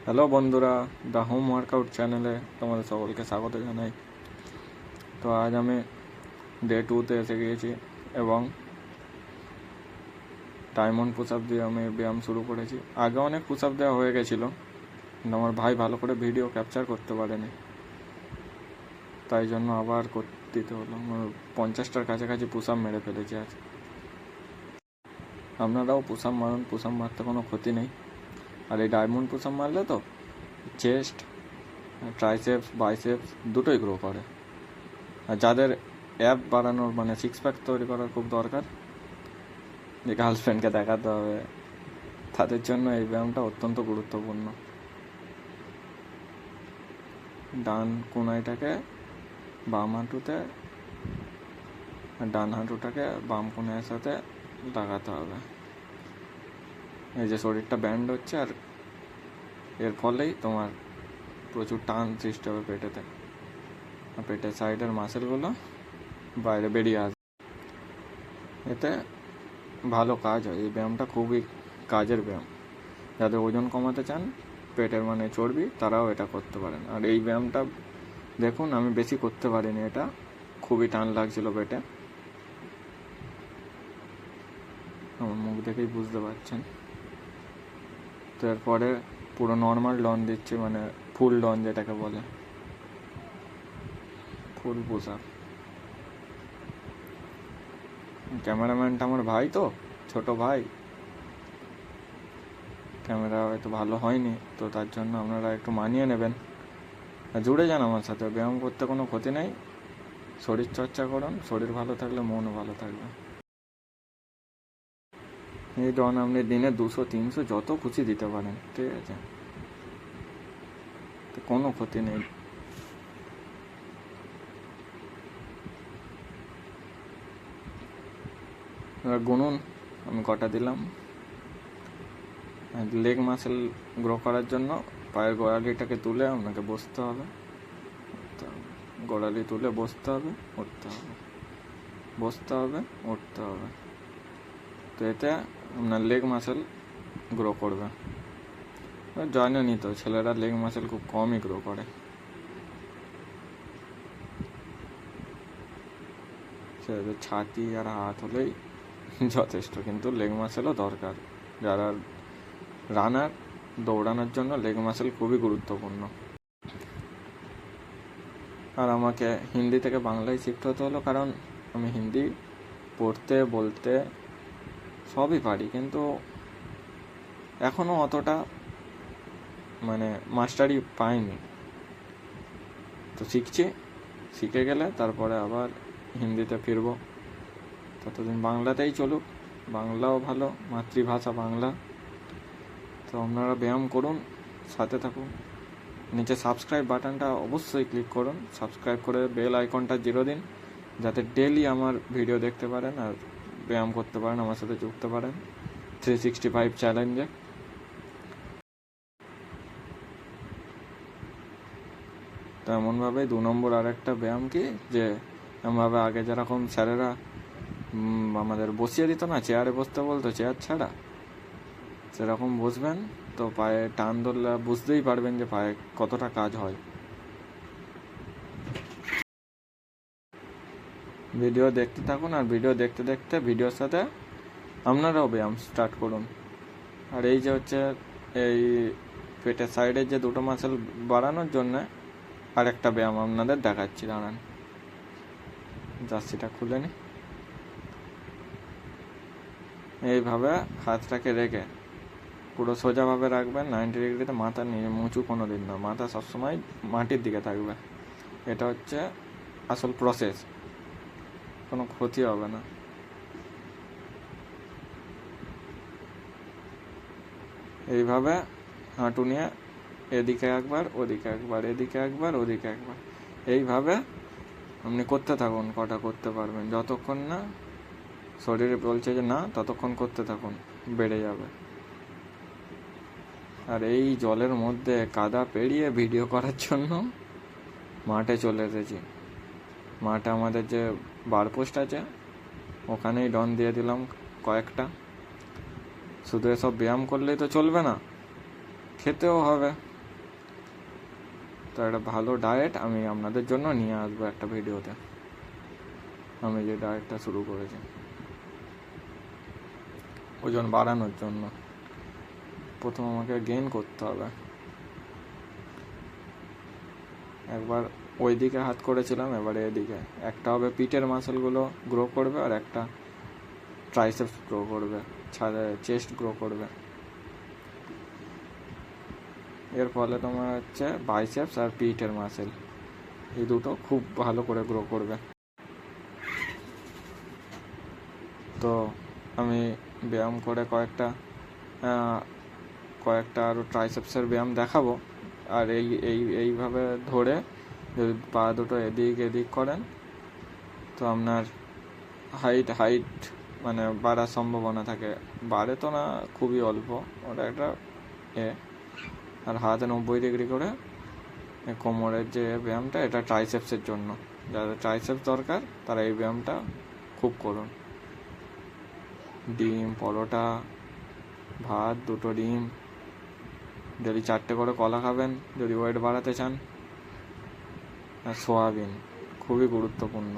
Hello বন্ধুরা, the home workout চ্যানেলে তোমাদের সকলকে স্বাগত জানাই। তো আজ আমি ডে 2-তে এসে গিয়েছি এবং ডায়মন্ড পুশ আপ দিয়ে আমি ব্যায়াম শুরু করেছি। আগে অনেক পুশ আপ দেওয়া হয়ে গেছিলো, কিন্তু আমার ভাই ভালো করে ভিডিও ক্যাপচার করতে পারেনি, তাই জন্য আবার দিতে হলো। 50টার কাছাকাছি পুশ আপ মেরে ফেলেছি আজ। আপনারাও পুশ আপ মারুন, পুশ আপ মারতে কোনো ক্ষতি নেই। আর এই ডায়মন্ড পুশ আপ মারলে তো চেস্ট, ট্রাইসেপস, বাইসেপস দুটোই গ্রো করে। আর যাদের অ্যাপ বাড়ানোর মানে সিক্স প্যাক তৈরি করার খুব দরকার, যে গার্লফ্রেন্ডকে দেখাতে হবে, তাদের জন্য এই ব্যায়ামটা অত্যন্ত গুরুত্বপূর্ণ। ডান কোনাইটাকে বাম হাঁটুতে, ডান হাঁটুটাকে বাম কোনার সাথে লাগাতে হবে। এই যে শরীরটা ব্যান্ড হচ্ছে, আর এর ফলেই তোমার প্রচুর টান সৃষ্টি হবে পেটেতে। পেটের সাইডের মাসেলগুলো বাইরে বেরিয়ে আসবে, এতে ভালো কাজ হয়। এই ব্যায়ামটা খুবই কাজের ব্যায়াম। যাদের ওজন কমাতে চান, পেটের মানে চর্বি, তারাও এটা করতে পারেন। আর এই ব্যায়ামটা দেখুন, আমি বেশি করতে পারিনি, এটা খুবই টান লাগছিল পেটে, আমার মুখ দেখেই বুঝতে পারছেন। তো এরপরে পুরো নর্মাল ডন দিচ্ছি, মানে ফুল ডন যেটাকে বলে, ফুল পুশ আপ। ক্যামেরাম্যানটা আমার ভাই, তো ছোট ভাই, ক্যামেরা হয়তো ভালো হয়নি, তো তার জন্য আপনারা একটু মানিয়ে নেবেন। জুড়ে যান আমার সাথে, ব্যায়াম করতে কোনো ক্ষতি নেই। শরীর চর্চা করুন, শরীর ভালো থাকলে মনও ভালো থাকবে। এই ডন আপনি দিনে 200-300 যত খুশি দিতে পারেন, ঠিক আছে, তো কোনো ক্ষতি নেই। এবার গুনুন আমি কটা দিলাম। লেগ মাসেল গ্রো করার জন্য পায়ের গোড়ালিটাকে তুলে আপনাকে বসতে হবে, গোড়ালি তুলে বসতে হবে, উঠতে হবে, বসতে হবে, উঠতে হবে। তো এতে আপনার লেগ মাসেল গ্রো করবে। জানেনই তো, ছেলেরা লেগ মাসেল খুব কমই গ্রো করে। ছেলেদের ছাতি আর হাত হলেই যথেষ্ট, কিন্তু লেগ মাসেলও দরকার। যারা রানার, দৌড়ানোর জন্য লেগ মাসেল খুবই গুরুত্বপূর্ণ। আর আমাকে হিন্দি থেকে বাংলায় শিখতে হতে হলো, কারণ আমি হিন্দি পড়তে বলতে সবই পারি, কিন্তু এখনও অতটা মানে মাস্টারি পাইনি। তো শিখছি, শিখে গেলে তারপরে আবার হিন্দিতে ফিরবো। ততদিন বাংলাতেই চলুক, বাংলাও ভালো, মাতৃভাষা বাংলা। তো আপনারা ব্যায়াম করুন, সাথে থাকুন। নিচে সাবস্ক্রাইব বাটনটা অবশ্যই ক্লিক করুন, সাবস্ক্রাইব করে বেল আইকনটা জিরো দিন, যাতে ডেলি আমার ভিডিও দেখতে পারেন আর ব্যায়াম করতে পারেন, আমার সাথে যুক্ত পারেন 365 চ্যালেঞ্জে। তো এমনভাবে 2 নম্বর আর একটা ব্যায়াম কি, যে এমনভাবে আগে যেরকম স্যারেরা আমাদের বসিয়ে দিত না, চেয়ারে বসতে বলতো, চেয়ার ছাড়া, সেরকম বসবেন। তো পায়ে টান ধরলে বুঝতেই পারবেন যে পায়ে কতটা কাজ হয়। ভিডিও দেখতে থাকুন, আর ভিডিও দেখতে দেখতে ভিডিওর সাথে আপনারাও ব্যায়াম স্টার্ট করুন। আর এই যে হচ্ছে এই পেটের সাইডের যে দুটো মাসেল বাড়ানোর জন্য আরেকটা ব্যায়াম আপনাদের দেখাচ্ছি, দাঁড়ান, জার্সিটা খুলে নি। এইভাবে হাতটাকে রেখে পুরো সোজাভাবে রাখবেন 90 ডিগ্রিতে, মাথা নিয়ে মুচু কোনো দিন না, মাথা সবসময় মাটির দিকে থাকবে। এটা হচ্ছে আসল প্রসেস, কোনো ক্ষতি হবে না। এইভাবে হাঁটু নিয়ে এদিকে একবার, ওদিকে একবার, এদিকে একবার, ওদিকে একবার, এইভাবে আপনি করতে থাকুন। কটা করতে পারবেন, যতক্ষণ না শরীরে বলছে যে না, ততক্ষণ করতে থাকুন, বেড়ে যাবে। আর এই জলের মধ্যে কাদা পেরিয়ে ভিডিও করার জন্য মাঠে চলে এসেছি। মাঠে আমাদের যে বার পোস্ট আছে, ওখানেই ডন দিয়ে দিলাম কয়েকটা। শুধু এসব ব্যায়াম করলেই তো চলবে না, খেতেও হবে। তো একটা ভালো ডায়েট আমি আপনাদের জন্য নিয়ে আসবো একটা ভিডিওতে, আমি যে ডায়েটটা শুরু করেছি ওজন বাড়ানোর জন্য। প্রথম আমাকে গেইন করতে হবে। একবার ওই দিকে হাত করেছিলাম, এবারে এদিকে। একটা হবে পিঠের মাসেলগুলো গ্রো করবে, আর একটা ট্রাইসেপস গ্রো করবে, চেস্ট গ্রো করবে। এর ফলে তোমার হচ্ছে বাইসেপস আর পিঠের মাসেল, এই দুটো খুব ভালো করে গ্রো করবে। তো আমি ব্যায়াম করে কয়েকটা আরও ট্রাইসেপসের ব্যায়াম দেখাবো। আর এইভাবে ধরে যদি পা দুটো এদিক করেন তো আপনার হাইট মানে বাড়ার সম্ভাবনা থাকে। বাড়ে তো না, খুবই অল্প, ওটা একটা আর হাতে 90 ডিগ্রি করে কোমরের যে ব্যায়ামটা, এটা ট্রাইসেপসের জন্য। যাদের ট্রাইসেপস দরকার তারা এই ব্যায়ামটা খুব করুন। ডিম, পরোটা, ভাত, 2টো ডিম, ডেলি 4টে করে কলা খাবেন যদি ওয়েট বাড়াতে চান। আর সোয়াবিন খুবই গুরুত্বপূর্ণ।